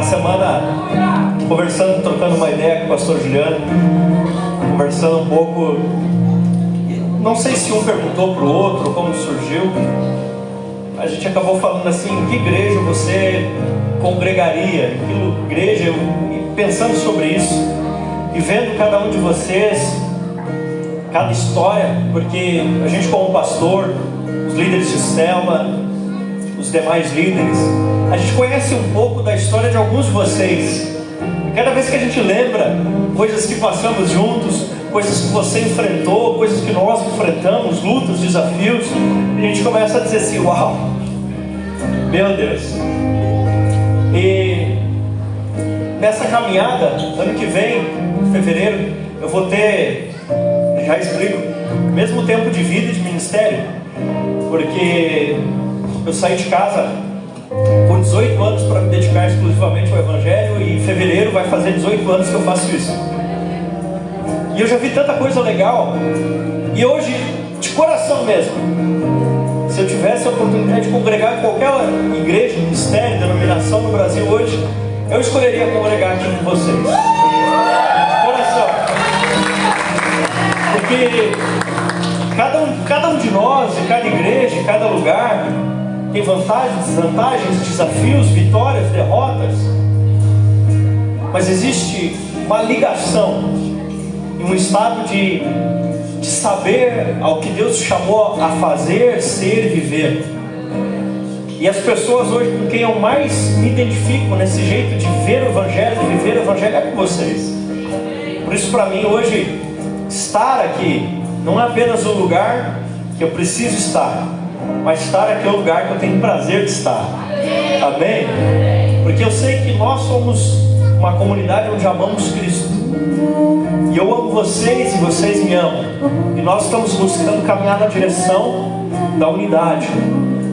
semana conversando, trocando uma ideia com o pastor Juliano, conversando um pouco, não sei se um perguntou para o outro como surgiu, a gente acabou falando assim: em que igreja você congregaria, em que igreja, e pensando sobre isso e vendo cada um de vocês, cada história, porque a gente como pastor, os líderes de célula, os demais líderes, a gente conhece um pouco da história de alguns de vocês. Cada vez que a gente lembra coisas que passamos juntos, coisas que você enfrentou, coisas que nós enfrentamos, lutas, desafios, a gente começa a dizer assim: uau, meu Deus. E nessa caminhada, ano que vem, em fevereiro, eu vou ter, já explico, mesmo tempo de vida e de ministério, porque eu saí de casa com 18 anos para me dedicar exclusivamente ao Evangelho, e em fevereiro vai fazer 18 anos que eu faço isso. E eu já vi tanta coisa legal, e hoje, de coração mesmo, se eu tivesse a oportunidade de congregar em qualquer igreja, ministério, denominação no Brasil hoje, eu escolheria congregar aqui com vocês. De coração. Porque cada um de nós, em cada igreja, em cada lugar, tem vantagens, desvantagens, desafios, vitórias, derrotas. Mas existe uma ligação, em um estado de saber ao que Deus te chamou a fazer, ser e viver. E as pessoas hoje com quem eu mais me identifico nesse jeito de ver o Evangelho, de viver o Evangelho, é com vocês. Por isso, para mim hoje, estar aqui não é apenas o lugar que eu preciso estar, mas estar aqui é o lugar que eu tenho prazer de estar. Amém? Porque eu sei que nós somos uma comunidade onde amamos Cristo, e eu amo vocês e vocês me amam, e nós estamos buscando caminhar na direção da unidade,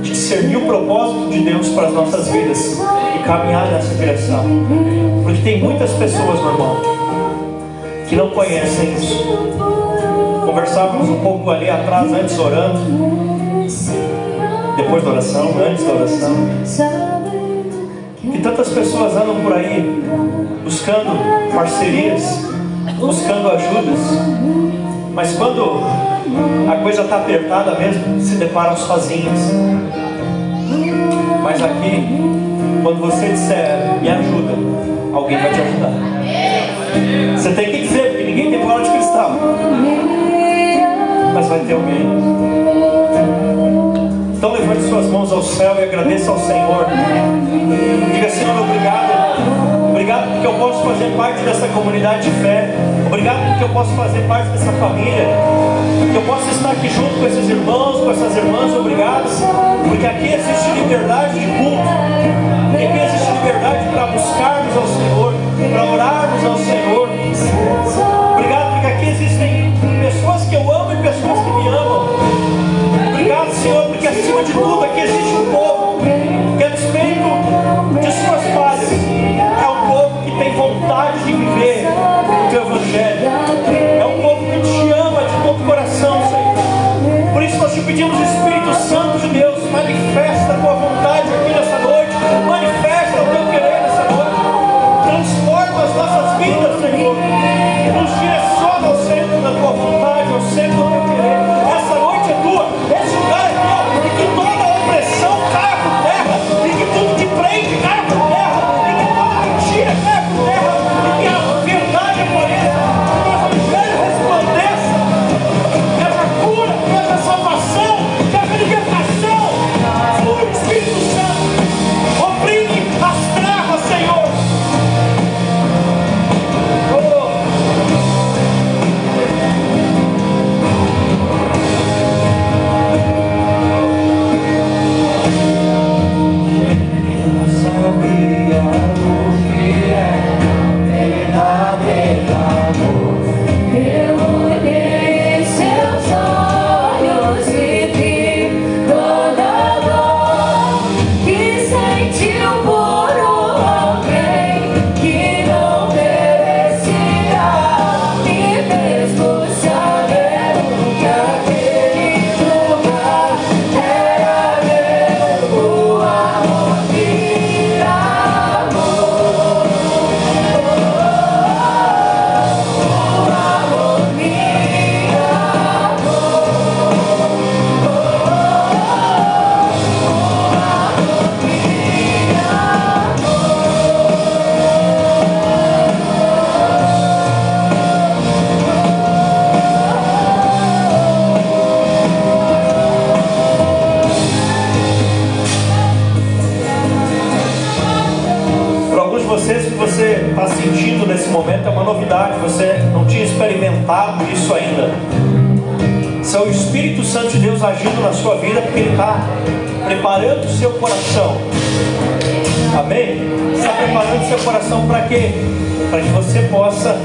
de discernir o propósito de Deus para as nossas vidas e caminhar nessa direção. Porque tem muitas pessoas, meu irmão, que não conhecem isso. Conversávamos um pouco ali atrás, antes orando, depois da oração, antes da oração, que tantas pessoas andam por aí buscando parcerias, buscando ajudas, mas quando a coisa está apertada mesmo, se deparam sozinhas. Mas aqui, quando você disser me ajuda, alguém vai te ajudar. Você tem que dizer, porque ninguém tem bola de cristal, mas vai ter alguém. Então levante suas mãos ao céu e agradeça ao Senhor. Diga: Senhor, obrigado. Obrigado porque eu posso fazer parte dessa comunidade de fé. Obrigado porque eu posso fazer parte dessa família. Que eu posso estar aqui junto com esses irmãos, com essas irmãs. Obrigado. Porque aqui existe liberdade de culto. Porque aqui existe liberdade para buscarmos ao Senhor, para orarmos ao Senhor. Obrigado porque aqui existem pessoas que eu amo e pessoas que me amam. Obrigado, Senhor, porque acima de tudo aqui existe um povo que, a despeito de suas falhas, é um povo que tem vontade de viver o Teu Evangelho. É um povo que te ama de todo o coração, Senhor. Por isso nós te pedimos, Espírito Santo de Deus, manifesta a Tua vontade aqui nessa noite. Manifesta o Teu querer nessa noite. Transforma as nossas vidas, Senhor. Nos direciona ao centro da Tua vontade, ao centro do Teu querer. Essa noite é Tua. Esse lugar é Teu. E que toda a opressão caia você está sentindo nesse momento é uma novidade, você não tinha experimentado isso ainda. Isso é o Espírito Santo de Deus agindo na sua vida, porque Ele está preparando o seu coração. Amém? Está preparando o seu coração para quê? Para que você possa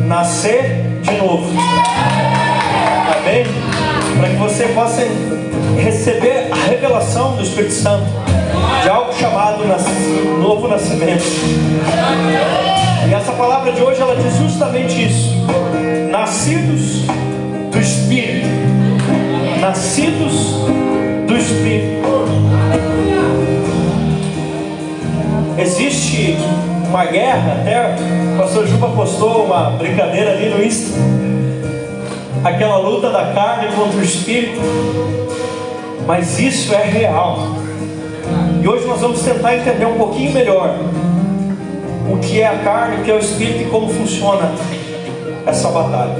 nascer de novo. Amém? Para que você possa receber a revelação do Espírito Santo de algo chamado novo nascimento. E essa palavra de hoje, ela diz justamente isso: nascidos do Espírito. Nascidos do Espírito. Existe uma guerra, até o pastor Juba postou uma brincadeira ali no Insta, aquela luta da carne contra o Espírito, mas isso é real. E hoje nós vamos tentar entender um pouquinho melhor o que é a carne, o que é o Espírito e como funciona essa batalha.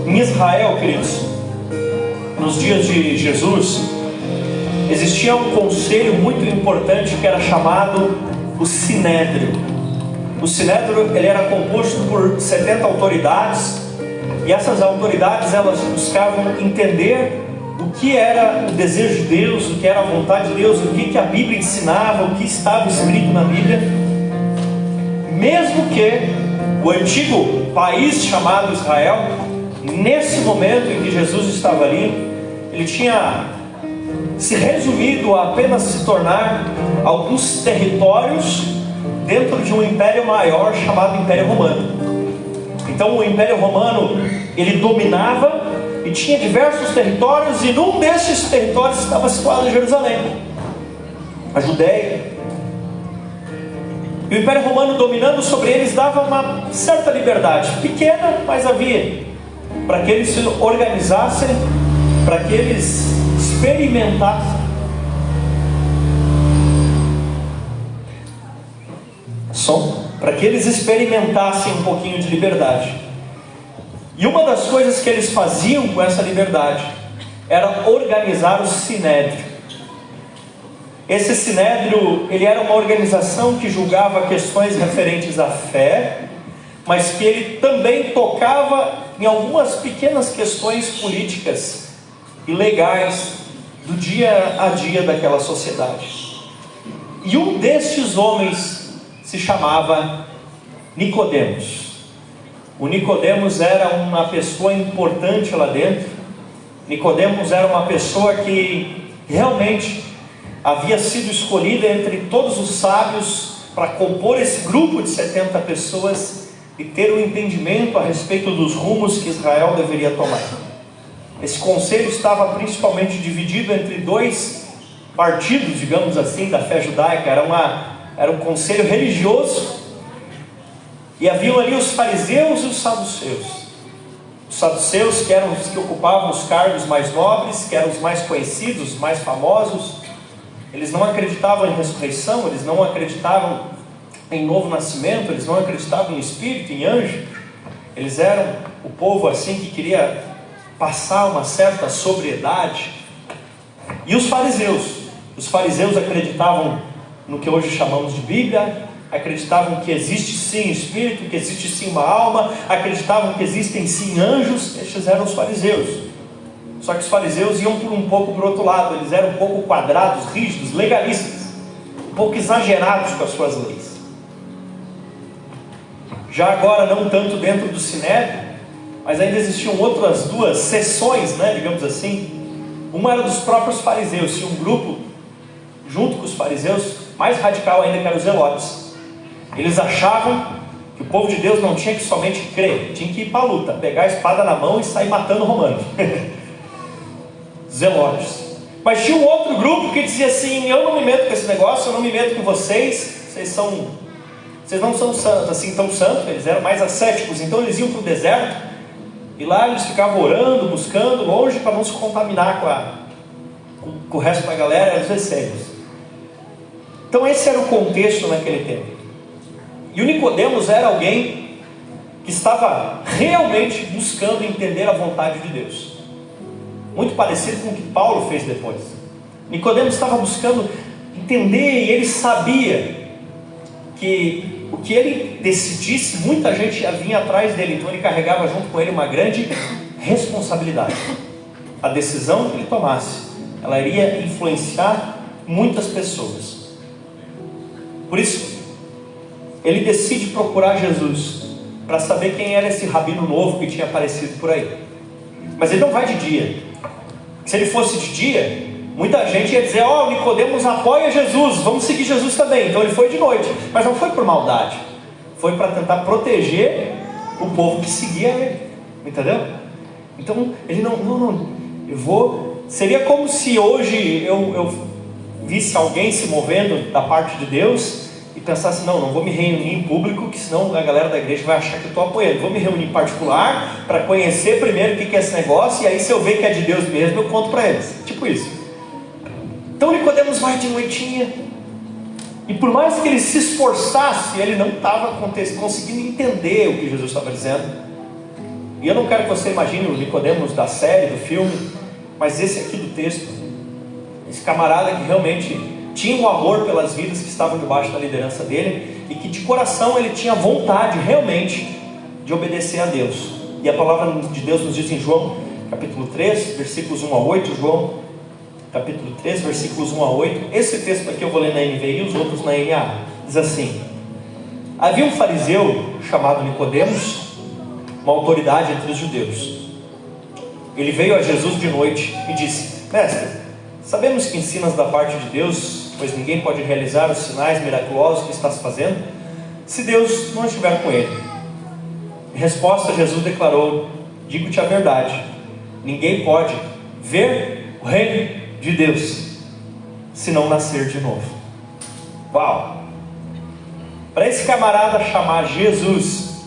Em Israel, queridos, nos dias de Jesus, existia um conselho muito importante que era chamado o Sinédrio. O Sinédrio, ele era composto por 70 autoridades, e essas autoridades, elas buscavam entender o que era o desejo de Deus, o que era a vontade de Deus, o que a Bíblia ensinava, o que estava escrito na Bíblia. Mesmo que o antigo país chamado Israel, nesse momento em que Jesus estava ali, ele tinha se resumido a apenas se tornar alguns territórios dentro de um império maior chamado Império Romano. Então o Império Romano, ele dominava e tinha diversos territórios, e num desses territórios estava situado Jerusalém, a Judéia. E o Império Romano, dominando sobre eles, dava uma certa liberdade, pequena, mas havia, para que eles se organizassem, para que eles experimentassem. Para que eles experimentassem um pouquinho de liberdade. E uma das coisas que eles faziam com essa liberdade era organizar o Sinédrio. Esse Sinédrio, ele era uma organização que julgava questões referentes à fé, mas que ele também tocava em algumas pequenas questões políticas e legais do dia a dia daquela sociedade. E um destes homens se chamava Nicodemos. O Nicodemos era uma pessoa importante lá dentro. Nicodemos era uma pessoa que realmente havia sido escolhida entre todos os sábios para compor esse grupo de 70 pessoas e ter um entendimento a respeito dos rumos que Israel deveria tomar. Esse conselho estava principalmente dividido entre dois partidos, digamos assim, da fé judaica. Era um conselho religioso, e haviam ali os fariseus e os saduceus. Os saduceus, que eram os que ocupavam os cargos mais nobres, que eram os mais conhecidos, os mais famosos. Eles não acreditavam em ressurreição, eles não acreditavam em novo nascimento, eles não acreditavam em espírito, em anjo. Eles eram o povo assim que queria passar uma certa sobriedade. E os fariseus acreditavam no que hoje chamamos de Bíblia, acreditavam que existe sim espírito, que existe sim uma alma, acreditavam que existem sim anjos. Estes eram os fariseus. Só que os fariseus iam um pouco para o outro lado. Eles eram um pouco quadrados, rígidos, legalistas, um pouco exagerados com as suas leis. Já agora, não tanto dentro do Sinédrio, mas ainda existiam outras duas seções, digamos assim. Uma era dos próprios fariseus. Tinha um grupo junto com os fariseus, mais radical ainda, que eram os zelotes. Eles achavam que o povo de Deus não tinha que somente crer, tinha que ir para a luta, pegar a espada na mão e sair matando romanos. Zelotes. Mas tinha um outro grupo que dizia assim: eu não me meto com esse negócio, eu não me meto com vocês não são assim tão santos. Eles eram mais ascéticos, então eles iam para o deserto, e lá eles ficavam orando, buscando, longe, para não se contaminar com o resto da galera, os essênios. Então esse era o contexto naquele tempo. E o Nicodemos era alguém que estava realmente buscando entender a vontade de Deus, muito parecido com o que Paulo fez depois. Nicodemos estava buscando entender, e ele sabia que o que ele decidisse, muita gente já vinha atrás dele, então ele carregava junto com ele uma grande responsabilidade. A decisão que ele tomasse, ela iria influenciar muitas pessoas. Por isso, ele decide procurar Jesus, para saber quem era esse rabino novo que tinha aparecido por aí. Mas ele não vai de dia. Se ele fosse de dia, muita gente ia dizer: ó, Nicodemos apoia Jesus, vamos seguir Jesus também. Então ele foi de noite, mas não foi por maldade, foi para tentar proteger o povo que seguia ele, entendeu? Então ele seria como se hoje eu visse alguém se movendo da parte de Deus e pensasse: não vou me reunir em público, que senão a galera da igreja vai achar que eu estou apoiando. Vou me reunir em particular, para conhecer primeiro o que é esse negócio, e aí se eu ver que é de Deus mesmo, eu conto para eles. Tipo isso. Então Nicodemos vai de noitinha, e por mais que ele se esforçasse, ele não estava conseguindo entender o que Jesus estava dizendo. E eu não quero que você imagine o Nicodemos da série, do filme, mas esse aqui do texto, esse camarada que realmente tinha um amor pelas vidas que estavam debaixo da liderança dele, e que de coração ele tinha vontade realmente de obedecer a Deus. E a palavra de Deus nos diz em João capítulo 3, versículos 1 a 8, João capítulo 3, versículos 1 a 8, esse texto aqui eu vou ler na NVI e os outros na NA, diz assim: havia um fariseu chamado Nicodemos, uma autoridade entre os judeus. Ele veio a Jesus de noite e disse: mestre, sabemos que ensinas da parte de Deus, pois ninguém pode realizar os sinais miraculosos que estás fazendo, se Deus não estiver com ele. Em resposta, Jesus declarou: digo-te a verdade, ninguém pode ver o reino de Deus se não nascer de novo. Uau! Para esse camarada chamar Jesus,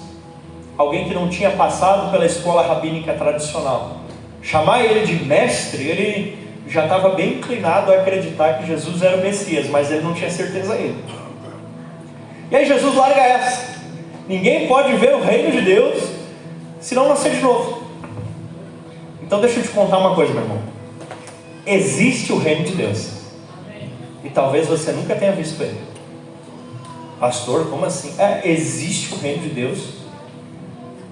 alguém que não tinha passado pela escola rabínica tradicional, chamar ele de mestre, ele já estava bem inclinado a acreditar que Jesus era o Messias, mas ele não tinha certeza ainda. E aí Jesus larga essa: ninguém pode ver o reino de Deus se não nascer de novo. Então deixa eu te contar uma coisa, meu irmão. Existe o reino de Deus, e talvez você nunca tenha visto ele. Pastor, como assim? Existe o reino de Deus,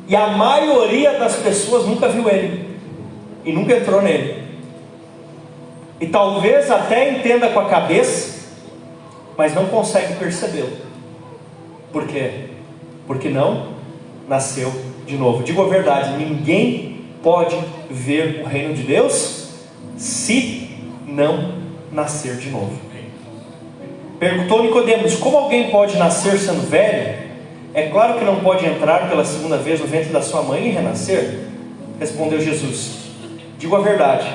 e a maioria das pessoas nunca viu ele, e nunca entrou nele. E talvez até entenda com a cabeça, mas não consegue percebê-lo. Por quê? Porque não nasceu de novo. Digo a verdade, ninguém pode ver o reino de Deus se não nascer de novo. Perguntou Nicodemos: como alguém pode nascer sendo velho? É claro que não pode entrar pela segunda vez no ventre da sua mãe e renascer. Respondeu Jesus: digo a verdade,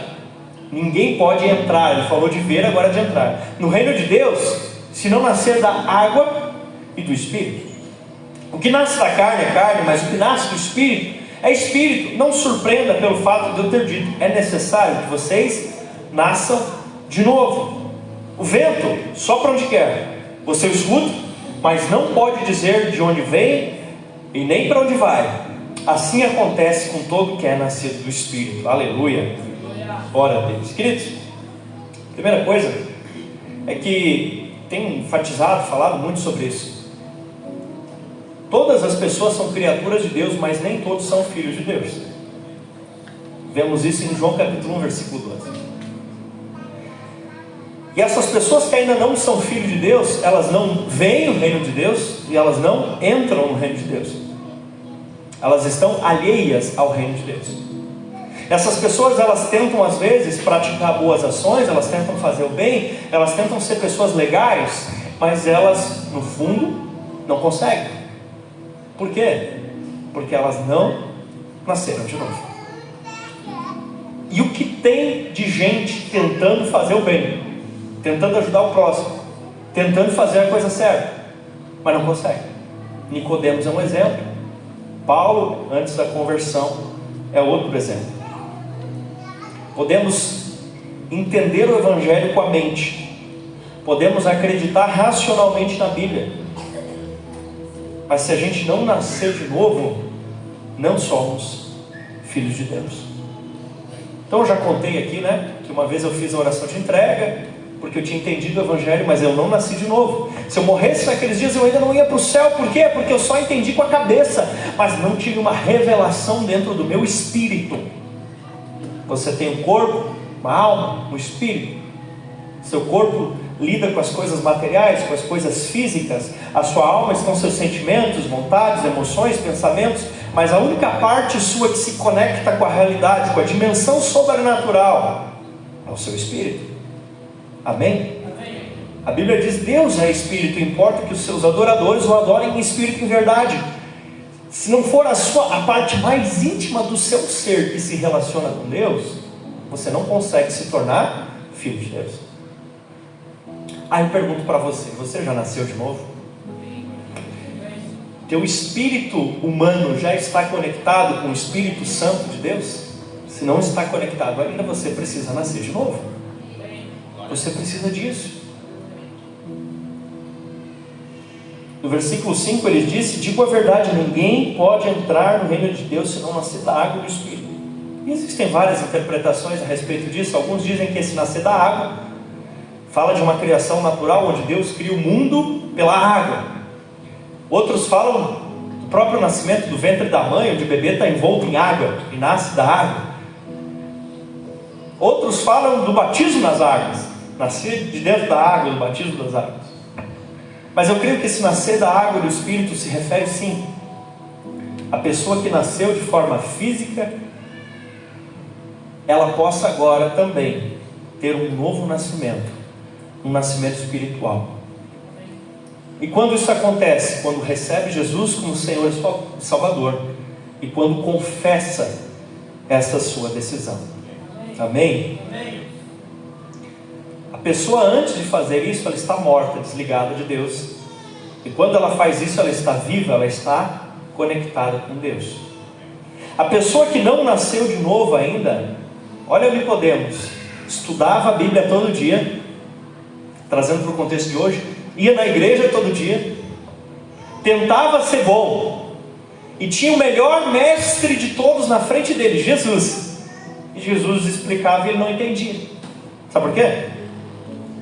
ninguém pode entrar. Ele falou de ver, agora de entrar no reino de Deus, se não nascer da água e do Espírito. O que nasce da carne é carne, mas o que nasce do Espírito é Espírito. Não surpreenda pelo fato de eu ter dito: é necessário que vocês nasçam de novo. O vento sopra onde quer, você o escuta, mas não pode dizer de onde vem e nem para onde vai. Assim acontece com todo que é nascido do Espírito. Aleluia. Glória a Deus. Queridos, primeira coisa é que tem enfatizado, falado muito sobre isso. Todas as pessoas são criaturas de Deus, mas nem todos são filhos de Deus. Vemos isso em João capítulo 1, versículo 12. E essas pessoas que ainda não são filhos de Deus, elas não veem o reino de Deus e elas não entram no reino de Deus. Elas estão alheias ao reino de Deus. Essas pessoas, elas tentam às vezes praticar boas ações, elas tentam fazer o bem, elas tentam ser pessoas legais, mas elas no fundo não conseguem. Por quê? Porque elas não nasceram de novo. E o que tem de gente tentando fazer o bem, tentando ajudar o próximo, tentando fazer a coisa certa, mas não consegue. Nicodemos é um exemplo. Paulo, antes da conversão, é outro exemplo. Podemos entender o Evangelho com a mente, podemos acreditar racionalmente na Bíblia, mas se a gente não nascer de novo, não somos filhos de Deus. Então eu já contei aqui, que uma vez eu fiz a oração de entrega, porque eu tinha entendido o Evangelho, mas eu não nasci de novo. Se eu morresse naqueles dias, eu ainda não ia para o céu. Por quê? Porque eu só entendi com a cabeça, mas não tive uma revelação dentro do meu espírito. Você tem um corpo, uma alma, um espírito. Seu corpo lida com as coisas materiais, com as coisas físicas. A sua alma estão seus sentimentos, vontades, emoções, pensamentos. Mas a única parte sua que se conecta com a realidade, com a dimensão sobrenatural, é o seu espírito. Amém? Amém. A Bíblia diz: Deus é espírito, importa que os seus adoradores o adorem em espírito e em verdade. Se não for a parte mais íntima do seu ser que se relaciona com Deus, você não consegue se tornar filho de Deus. Aí eu pergunto para você: você já nasceu de novo? Teu espírito humano já está conectado com o Espírito Santo de Deus? Se não está conectado ainda, você precisa nascer de novo. Você precisa disso. No versículo 5 ele disse: digo a verdade, ninguém pode entrar no reino de Deus se não nascer da água e do Espírito. E existem várias interpretações a respeito disso. Alguns dizem que esse nascer da água fala de uma criação natural, onde Deus cria o mundo pela água. Outros falam do próprio nascimento do ventre da mãe, onde o bebê está envolto em água e nasce da água. Outros falam do batismo nas águas, nascer de dentro da água, do batismo das águas. Mas eu creio que esse nascer da água e do Espírito se refere sim à pessoa que nasceu de forma física, ela possa agora também ter um novo nascimento, um nascimento espiritual. E quando isso acontece? Quando recebe Jesus como Senhor e Salvador, e quando confessa essa sua decisão. Amém? A pessoa, antes de fazer isso, ela está morta, desligada de Deus. E quando ela faz isso, ela está viva, ela está conectada com Deus. A pessoa que não nasceu de novo ainda, olha Nicodemos, estudava a Bíblia todo dia, trazendo para o contexto de hoje, ia na igreja todo dia, tentava ser bom, e tinha o melhor mestre de todos na frente dele, Jesus. E Jesus explicava e ele não entendia. Sabe por quê?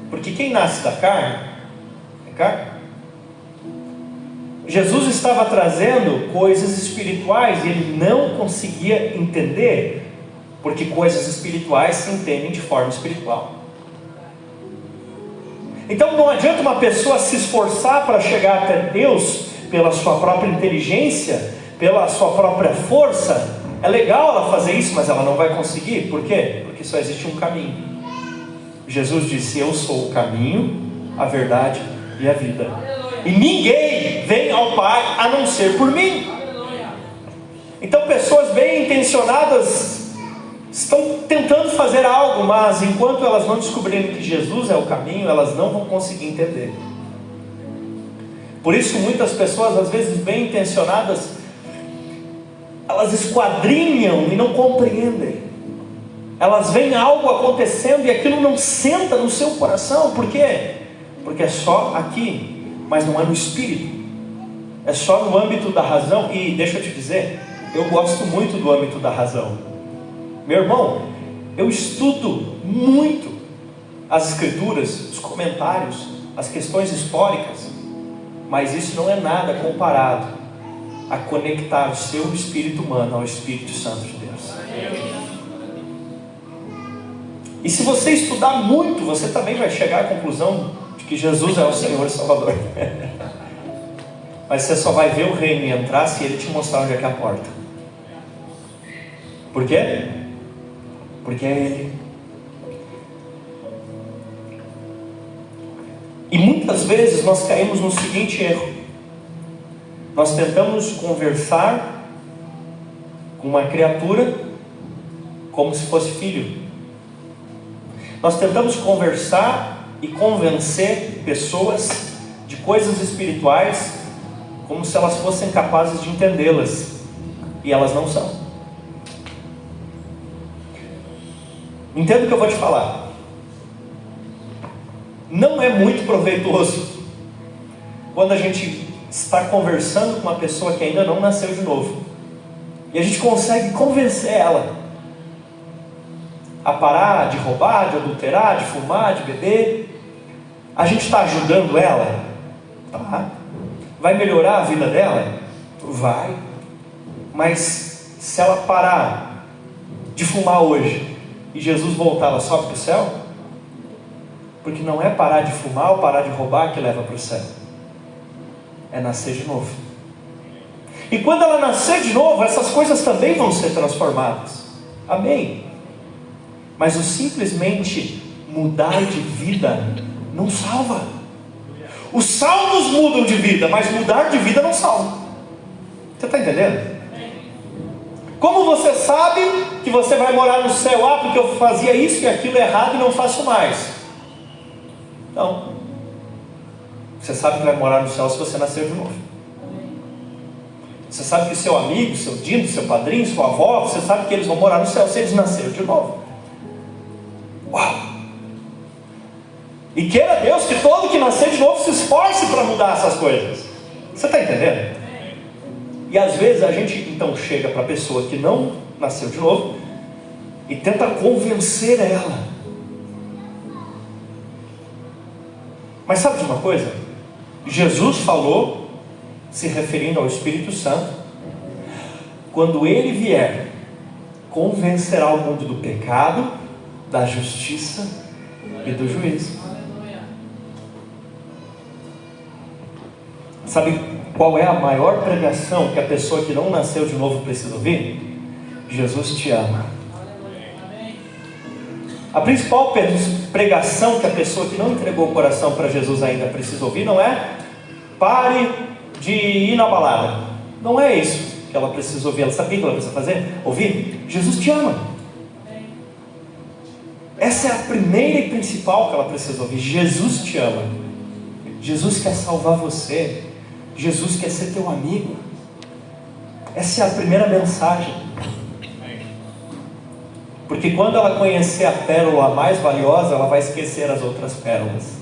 Porque quem nasce da carne é carne. Jesus estava trazendo coisas espirituais e ele não conseguia entender, porque coisas espirituais se entendem de forma espiritual. Então não adianta uma pessoa se esforçar para chegar até Deus pela sua própria inteligência, pela sua própria força. É legal ela fazer isso, mas ela não vai conseguir. Por quê? Porque só existe um caminho. Jesus disse: eu sou o caminho, a verdade e a vida. E ninguém vem ao Pai a não ser por mim. Então pessoas bem intencionadas estão tentando fazer algo, mas enquanto elas não descobrirem que Jesus é o caminho, elas não vão conseguir entender. Por isso muitas pessoas, às vezes bem intencionadas, elas esquadrinham e não compreendem. Elas veem algo acontecendo e aquilo não senta no seu coração. Por quê? Porque é só aqui, mas não é no espírito. É só no âmbito da razão. E deixa eu te dizer, eu gosto muito do âmbito da razão. Meu irmão, eu estudo muito as escrituras, os comentários, as questões históricas, mas isso não é nada comparado a conectar o seu espírito humano ao Espírito Santo de Deus. E se você estudar muito, você também vai chegar à conclusão de que Jesus é o Senhor e Salvador. Mas você só vai ver o reino e entrar se Ele te mostrar onde é que é a porta. Por quê? Porque é Ele. E muitas vezes nós caímos no seguinte erro: nós tentamos conversar com uma criatura como se fosse filho. Nós tentamos conversar e convencer pessoas de coisas espirituais como se elas fossem capazes de entendê-las, e elas não são. Entenda o que eu vou te falar. Não é muito proveitoso quando a gente está conversando com uma pessoa que ainda não nasceu de novo e a gente consegue convencer ela a parar de roubar, de adulterar, de fumar, de beber, A gente está ajudando ela? Tá. Vai melhorar a vida dela? Vai. Mas se ela parar de fumar hoje e Jesus voltar, ela sobe para o céu? Porque não é parar de fumar ou parar de roubar que leva para o céu. É nascer de novo. E quando ela nascer de novo, essas coisas também vão ser transformadas. Amém. Mas o simplesmente mudar de vida não salva. Os salvos mudam de vida, mas mudar de vida não salva. Você está entendendo? Como você sabe que você vai morar no céu? Ah, porque eu fazia isso e aquilo errado e não faço mais. Não. Você sabe que vai morar no céu se você nascer de novo. Você sabe que seu amigo, seu dino, seu padrinho, sua avó, você sabe que eles vão morar no céu se eles nasceram de novo. Uau! E queira Deus que todo que nascer de novo se esforce para mudar essas coisas. Você está entendendo? E às vezes a gente então chega para a pessoa que não nasceu de novo e tenta convencer ela. Mas sabe de uma coisa? Jesus falou, se referindo ao Espírito Santo, quando Ele vier, convencerá o mundo do pecado, da justiça e do juízo. Sabe qual é a maior pregação que a pessoa que não nasceu de novo precisa ouvir? Jesus te ama. A principal pregação que a pessoa que não entregou o coração para Jesus ainda precisa ouvir não é: pare de ir na balada. Não é isso que ela precisa ouvir. Ela sabe o que ela precisa fazer? Ouvir: Jesus te ama. Essa é a primeira e principal que ela precisa ouvir. Jesus te ama. Jesus quer salvar você. Jesus quer ser teu amigo. Essa é a primeira mensagem. Porque quando ela conhecer a pérola mais valiosa, ela vai esquecer as outras pérolas.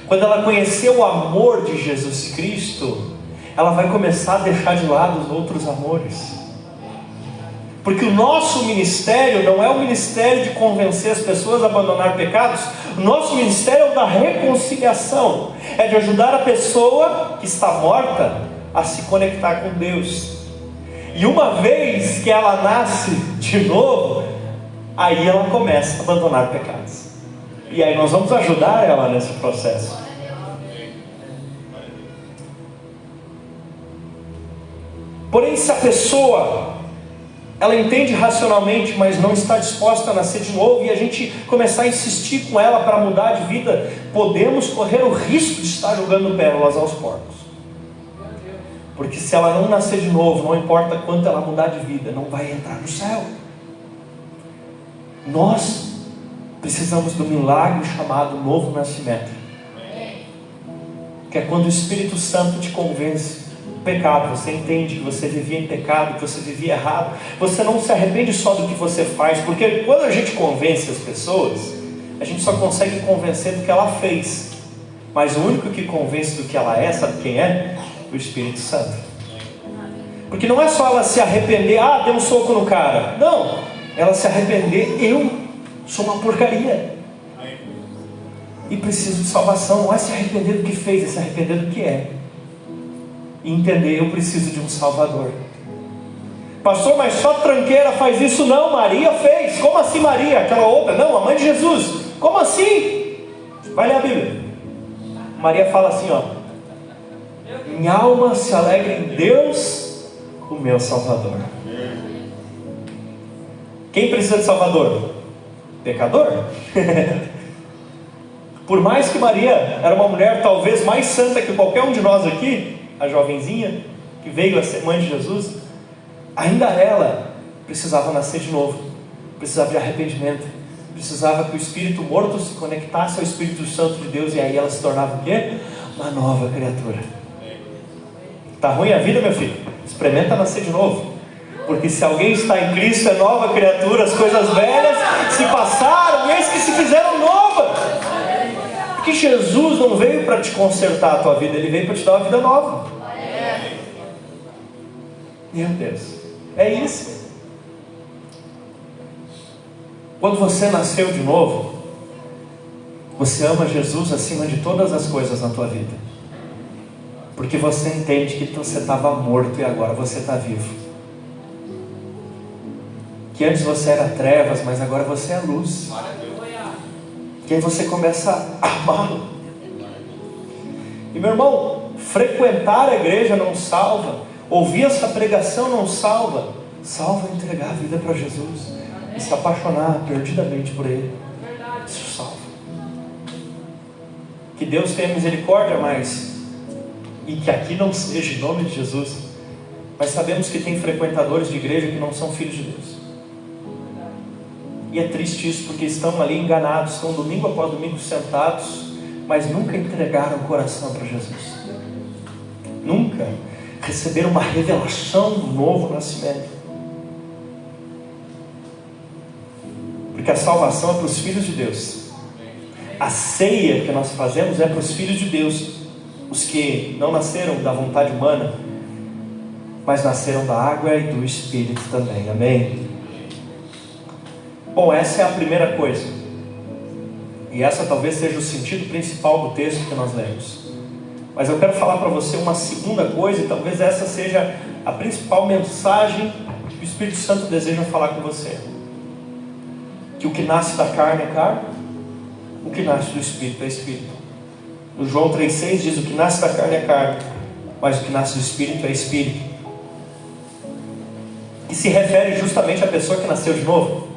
Quando ela conhecer o amor de Jesus Cristo, ela vai começar a deixar de lado os outros amores. Porque o nosso ministério não é o ministério de convencer as pessoas a abandonar pecados. O nosso ministério é o da reconciliação. É de ajudar a pessoa que está morta a se conectar com Deus. E uma vez que ela nasce de novo, aí ela começa a abandonar pecados. E aí nós vamos ajudar ela nesse processo. Porém, se a pessoa ela entende racionalmente, mas não está disposta a nascer de novo, e a gente começar a insistir com ela para mudar de vida, podemos correr o risco de estar jogando pérolas aos porcos. Porque se ela não nascer de novo, não importa quanto ela mudar de vida, não vai entrar no céu. Nós precisamos do milagre chamado novo nascimento, que é quando o Espírito Santo te convence do pecado. Você entende que você vivia em pecado, que você vivia errado. Você não se arrepende só do que você faz, porque quando a gente convence as pessoas, a gente só consegue convencer do que ela fez. Mas o único que convence do que ela é, sabe quem é? O Espírito Santo. Porque não é só ela se arrepender: ah, deu um soco no cara. Não, ela se arrepender: eu sou uma porcaria e preciso de salvação. Não é se arrepender do que fez, é se arrepender do que é, e entender: eu preciso de um Salvador. Pastor, mas só tranqueira faz isso? Não, Maria fez. Como assim Maria? Aquela outra? Não, a mãe de Jesus. Como assim? Vai ler a Bíblia. Maria fala assim, ó: minha alma se alegra em Deus, o meu Salvador. Quem precisa de Salvador? Pecador. Por mais que Maria era uma mulher talvez mais santa que qualquer um de nós aqui, a jovenzinha que veio a ser mãe de Jesus, ainda ela precisava nascer de novo, precisava de arrependimento, precisava que o espírito morto se conectasse ao Espírito Santo de Deus, e aí ela se tornava o quê? Uma nova criatura. Está ruim a vida, meu filho? Experimenta nascer de novo. Porque se alguém está em Cristo, é nova criatura. As coisas velhas se passaram, eis que se fizeram novas. Porque Jesus não veio para te consertar a tua vida, Ele veio para te dar uma vida nova. Meu Deus, é isso. Quando você nasceu de novo, Você ama Jesus acima de todas as coisas na tua vida, porque você entende que você estava morto e agora você está vivo. Que antes você era trevas, mas agora você é luz. Que aí você começa a amá-lo. E meu irmão, frequentar a igreja não salva, ouvir essa pregação não salva. Salva entregar a vida para Jesus e se apaixonar perdidamente por Ele. Isso salva. Que Deus tenha misericórdia, mas e que aqui não seja em nome de Jesus, mas sabemos que tem frequentadores de igreja que não são filhos de Deus. E é triste isso, porque estão ali enganados, estão domingo após domingo sentados, mas nunca entregaram o coração para Jesus. Nunca receberam uma revelação do novo nascimento. Porque a salvação é para os filhos de Deus. A ceia que nós fazemos é para os filhos de Deus, os que não nasceram da vontade humana, mas nasceram da água e do Espírito também. Amém? Bom, essa é a primeira coisa, e essa talvez seja o sentido principal do texto que nós lemos. Mas eu quero falar para você uma segunda coisa, e talvez essa seja a principal mensagem que o Espírito Santo deseja falar com você. Que o que nasce da carne é carne, o que nasce do Espírito é Espírito. No João 3,6 diz: o que nasce da carne é carne, mas o que nasce do Espírito é Espírito. E se refere justamente à pessoa que nasceu de novo.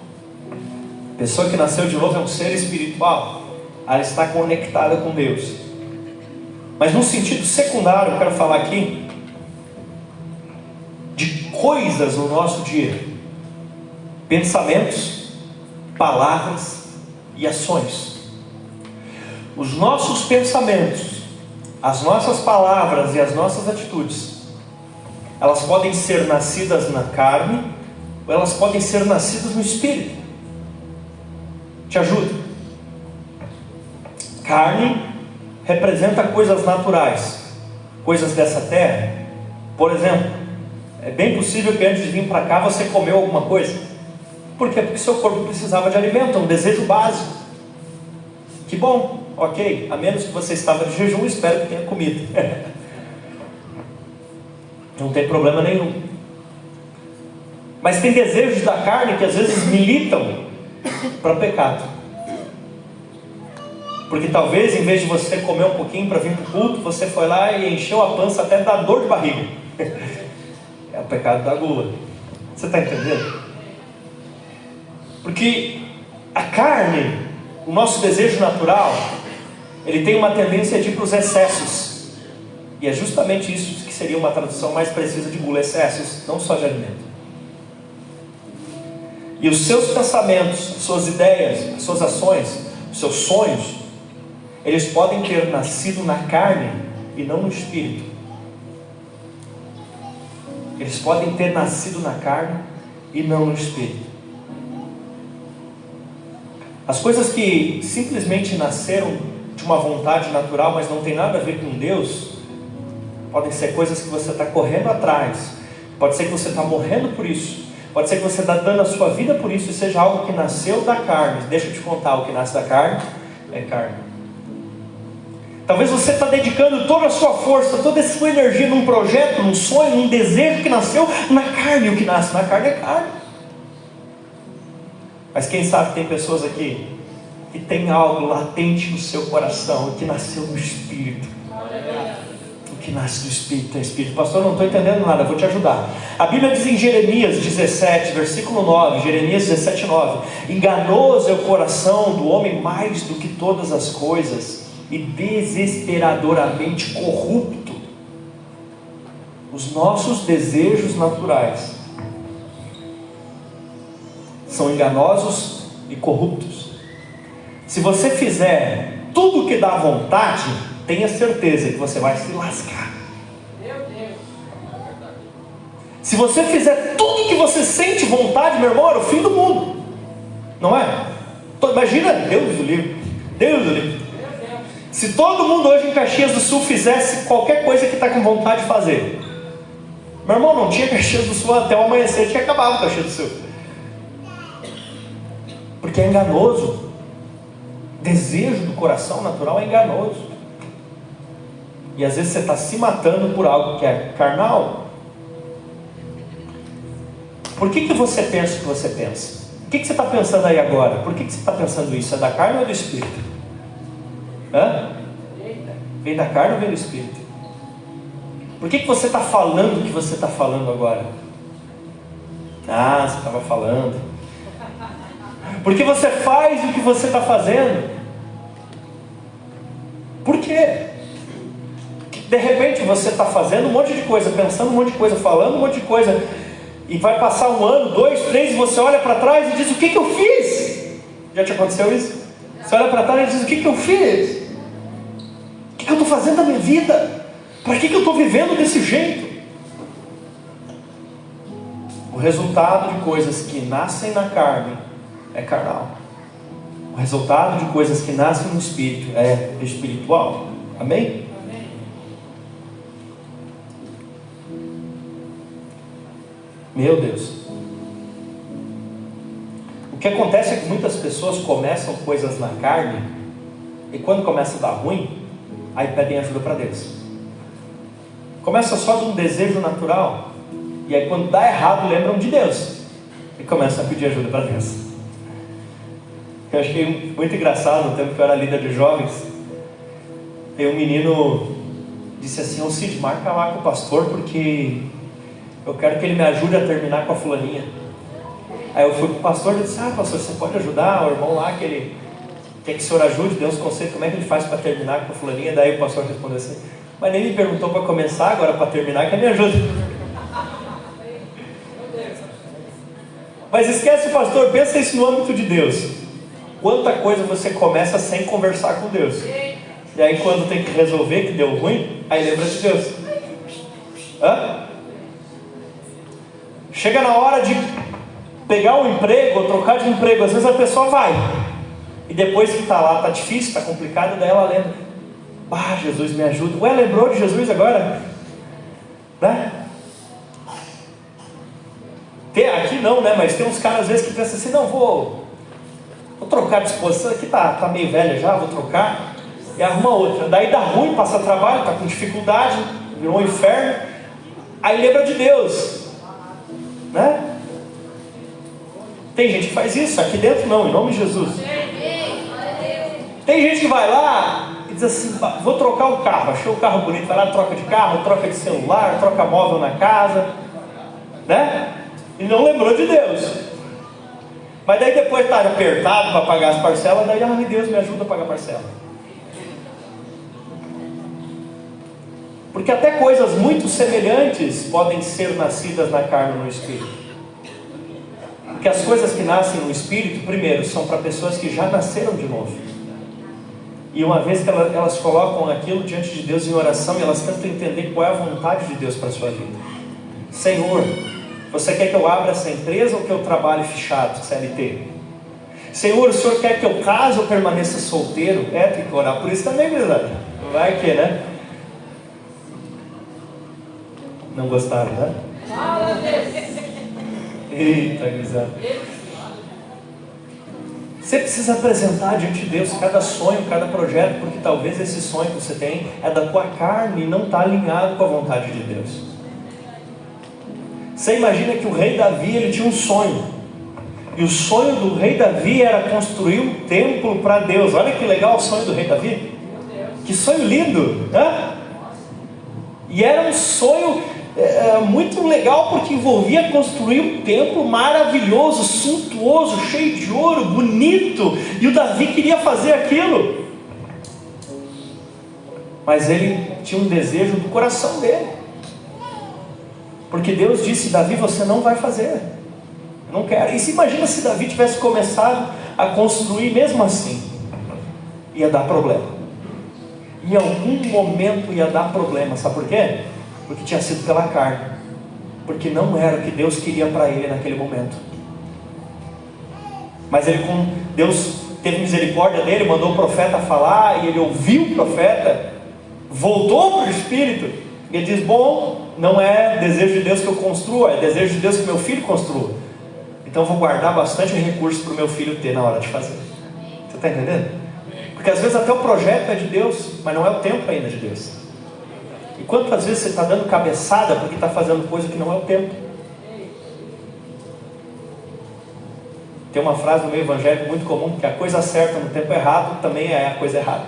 A pessoa que nasceu de novo é um ser espiritual, ela está conectada com Deus. Mas num sentido secundário, eu quero falar aqui de coisas no nosso dia: pensamentos, palavras e ações. Os nossos pensamentos, as nossas palavras e as nossas atitudes, elas podem ser nascidas na carne, ou elas podem ser nascidas no Espírito. Te ajuda. Carne representa coisas naturais, coisas dessa terra. Por exemplo, é bem possível que antes de vir para cá você comeu alguma coisa. Por quê? Porque seu corpo precisava de alimento, é um desejo básico. Que bom, ok, a menos que você estava de jejum, espero que tenha comido. Não tem problema nenhum. Mas tem desejos da carne que às vezes militam para pecado. Porque talvez em vez de você comer um pouquinho para vir para o culto, você foi lá e encheu a pança até da dor de barriga. É o pecado da gula. Você está entendendo? Porque a carne, o nosso desejo natural, ele tem uma tendência de ir para os excessos. E é justamente isso que seria uma tradução mais precisa de gula: excessos, não só de alimento. E os seus pensamentos, suas ideias, suas ações, seus sonhos, eles podem ter nascido na carne e não no Espírito. Eles podem ter nascido na carne e não no Espírito. As coisas que simplesmente nasceram de uma vontade natural, mas não tem nada a ver com Deus, podem ser coisas que você está correndo atrás. Pode ser que você está morrendo por isso. Pode ser que você está dando a sua vida por isso, e seja algo que nasceu da carne. Deixa eu te contar: o que nasce da carne é carne. Talvez você está dedicando toda a sua força, toda a sua energia num projeto, num sonho, num desejo que nasceu na carne. O que nasce na carne é carne. Mas quem sabe tem pessoas aqui que tem algo latente no seu coração, que nasceu no Espírito. O que nasce do Espírito é Espírito. Pastor, não estou entendendo nada, vou te ajudar. A Bíblia diz em Jeremias 17, versículo 9, Jeremias 17, 9: enganoso é o coração do homem mais do que todas as coisas, e desesperadoramente corrupto. Os nossos desejos naturais são enganosos e corruptos. Se você fizer tudo o que dá vontade, tenha certeza que você vai se lascar. Se você fizer tudo que você sente vontade, meu irmão, é o fim do mundo. Não é? Imagina, Deus do livro. Deus do livro. Se todo mundo hoje em Caxias do Sul fizesse qualquer coisa que está com vontade de fazer, meu irmão, não tinha Caxias do Sul até o amanhecer, tinha acabado o Caxias do Sul. Porque é enganoso. Desejo do coração natural é enganoso. E às vezes você está se matando por algo que é carnal. Por que você pensa o que você pensa? O que você está pensando aí agora? Por que você está pensando isso? É da carne ou é do Espírito? Hã? Vem da carne ou vem do Espírito? Por que você está falando o que você está falando agora? Ah, você estava falando. Por que você faz o que você está fazendo? Por quê? De repente você está fazendo um monte de coisa, pensando um monte de coisa, falando um monte de coisa, e vai passar 1 ano, 2, 3, e você olha para trás e diz: o que eu fiz? Já te aconteceu isso? Você olha para trás e diz: o que eu fiz? O que eu estou fazendo da minha vida? Para que eu estou vivendo desse jeito? O resultado de coisas que nascem na carne é carnal. O resultado de coisas que nascem no Espírito é espiritual. Amém? Amém. Meu Deus. O que acontece é que muitas pessoas começam coisas na carne, e quando começa a dar ruim, aí pedem ajuda para Deus. Começa só de um desejo natural, e aí quando dá errado, lembram de Deus e começam a pedir ajuda para Deus. Eu achei muito engraçado no tempo que eu era líder de jovens. Tem um menino disse assim: ô Cid, marca lá com o pastor, porque eu quero que ele me ajude a terminar com a fulaninha. Aí eu fui para o pastor e disse: ah, pastor, você pode ajudar o irmão lá, que ele quer que o senhor ajude, dê uns conselhos, como é que ele faz para terminar com a fulaninha? Daí o pastor respondeu assim: mas nem me perguntou para começar, agora para terminar, que me ajuda. Mas esquece o pastor, pensa isso no âmbito de Deus. Quanta coisa você começa sem conversar com Deus, e aí quando tem que resolver, que deu ruim, aí lembra de Deus. Hã? Chega na hora de pegar um emprego ou trocar de emprego, às vezes a pessoa vai, e depois que está lá, está difícil, está complicado, daí ela lembra: ah, Jesus me ajuda. Ué, lembrou de Jesus agora? Né? Aqui não, né? Mas tem uns caras às vezes que pensam assim: não, vou trocar de disposição, aqui tá meio velha já, vou trocar, e arruma outra. Daí dá ruim, passa trabalho, está com dificuldade, virou um inferno, aí lembra de Deus, né? Tem gente que faz isso, aqui dentro não, em nome de Jesus. Tem gente que vai lá e diz assim: vou trocar o carro, achou o carro bonito, vai lá, troca de carro, troca de celular, troca móvel na casa, né? E não lembrou de Deus. Mas daí depois está apertado para pagar as parcelas, daí: ai, Deus me ajuda a pagar a parcela. Porque até coisas muito semelhantes podem ser nascidas na carne ou no Espírito. Porque as coisas que nascem no Espírito, primeiro, são para pessoas que já nasceram de novo. E uma vez que elas colocam aquilo diante de Deus em oração, elas tentam entender qual é a vontade de Deus para a sua vida. Senhor, você quer que eu abra essa empresa ou que eu trabalhe fichado, CLT? Senhor, o Senhor quer que eu case ou permaneça solteiro? Tem que orar por isso também, verdade? Vai que, né? Não gostaram, né? Eita, gurizada. Você precisa apresentar diante de Deus cada sonho, cada projeto, porque talvez esse sonho que você tem é da tua carne e não está alinhado com a vontade de Deus. Você imagina que o rei Davi, ele tinha um sonho, e o sonho do rei Davi era construir um templo para Deus. Olha que legal o sonho do rei Davi, que sonho lindo, né? E era um sonho muito legal, porque envolvia construir um templo maravilhoso, suntuoso, cheio de ouro, bonito, e o Davi queria fazer aquilo, mas ele tinha um desejo do coração dele, porque Deus disse: Davi, você não vai fazer, eu não quero. E se imagina se Davi tivesse começado a construir mesmo assim, ia dar problema, em algum momento ia dar problema. Sabe por quê? Porque tinha sido pela carne, porque não era o que Deus queria para ele naquele momento. Mas Deus teve misericórdia dele, mandou o profeta falar, e ele ouviu o profeta, voltou para o Espírito, e ele diz: bom, não é desejo de Deus que eu construa, é desejo de Deus que meu filho construa, então vou guardar bastante recurso para o meu filho ter na hora de fazer. Você está entendendo? Porque às vezes até o projeto é de Deus, mas não é o tempo ainda de Deus. E quantas vezes você está dando cabeçada porque está fazendo coisa que não é o tempo? Tem uma frase no meio evangélico muito comum, que a coisa certa no tempo errado também é a coisa errada.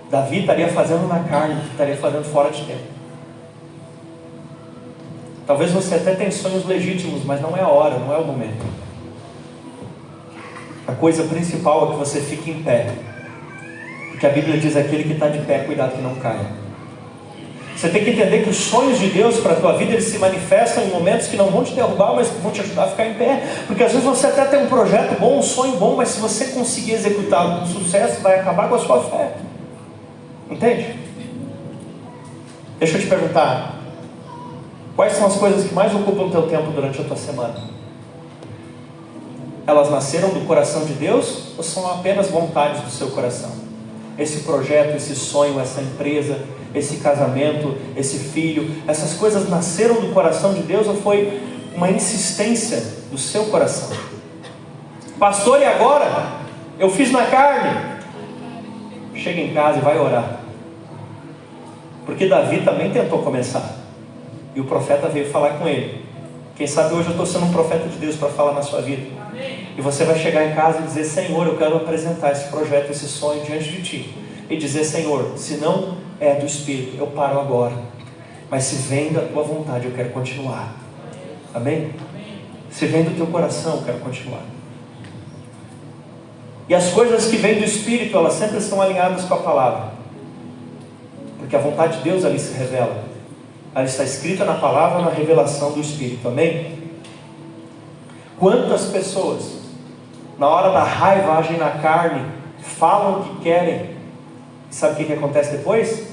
Davi estaria fazendo na carne, estaria fazendo fora de tempo. Talvez você até tenha sonhos legítimos, mas não é a hora, não é o momento. A coisa principal é que você fique em pé. Porque a Bíblia diz: aquele que está de pé, cuidado que não caia. Você tem que entender que os sonhos de Deus para a tua vida, eles se manifestam em momentos que não vão te derrubar, mas vão te ajudar a ficar em pé. Porque às vezes você até tem um projeto bom, um sonho bom, mas se você conseguir executá-lo com sucesso, vai acabar com a sua fé. Entende? Deixa eu te perguntar, quais são as coisas que mais ocupam o teu tempo durante a tua semana? Elas nasceram do coração de Deus ou são apenas vontades do seu coração? Esse projeto, esse sonho, essa empresa, esse casamento, esse filho, essas coisas nasceram do coração de Deus ou foi uma insistência do seu coração? Pastor, e agora? Eu fiz na carne. Chega em casa e vai orar. Porque Davi também tentou começar. E o profeta veio falar com ele. Quem sabe hoje eu estou sendo um profeta de Deus para falar na sua vida. E você vai chegar em casa e dizer: Senhor, eu quero apresentar esse projeto, esse sonho diante de Ti. E dizer: Senhor, se não é do Espírito, eu paro agora. Mas se vem da Tua vontade, eu quero continuar. Amém? Se vem do Teu coração, eu quero continuar. E as coisas que vêm do Espírito, elas sempre estão alinhadas com a palavra. Porque a vontade de Deus ali se revela. Ela está escrita na palavra, na revelação do Espírito. Amém? Quantas pessoas, na hora da raiva, agem na carne, falam o que querem, e sabe o que acontece depois?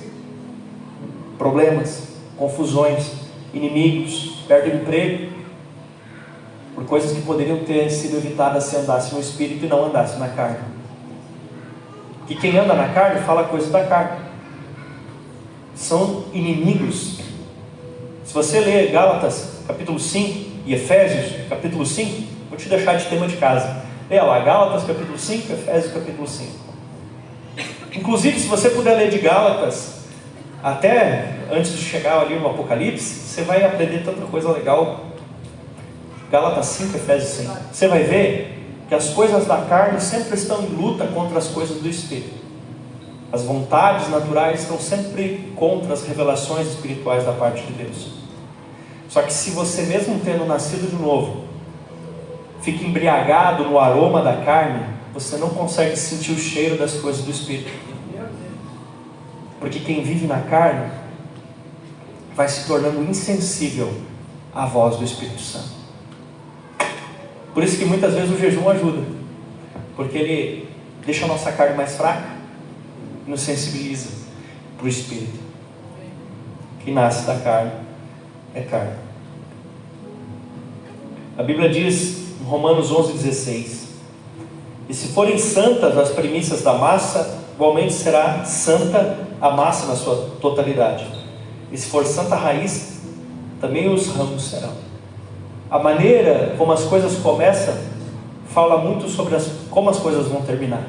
Problemas, confusões, inimigos, perdem o emprego, por coisas que poderiam ter sido evitadas se andasse no Espírito e não andasse na carne. Que quem anda na carne fala coisas da carne. São inimigos. Se você ler Gálatas capítulo 5 e Efésios capítulo 5, vou te deixar de tema de casa. Leia lá, Gálatas capítulo 5, Efésios capítulo 5. Inclusive, se você puder ler de Gálatas até antes de chegar ali no Apocalipse, você vai aprender tanta coisa legal. Gálatas 5, Efésios 5. Você vai ver que as coisas da carne sempre estão em luta contra as coisas do Espírito. As vontades naturais estão sempre contra as revelações espirituais da parte de Deus. Só que se você, mesmo tendo nascido de novo, fica embriagado no aroma da carne, você não consegue sentir o cheiro das coisas do Espírito. Porque quem vive na carne vai se tornando insensível à voz do Espírito Santo. Por isso que muitas vezes o jejum ajuda, porque ele deixa a nossa carne mais fraca e nos sensibiliza para o Espírito. Que nasce da carne é carne. A Bíblia diz em Romanos 11,16: e se forem santas as primícias da massa, igualmente será santa a massa na sua totalidade. E se for santa a raiz, também os ramos serão. A maneira como as coisas começam fala muito sobre como as coisas vão terminar.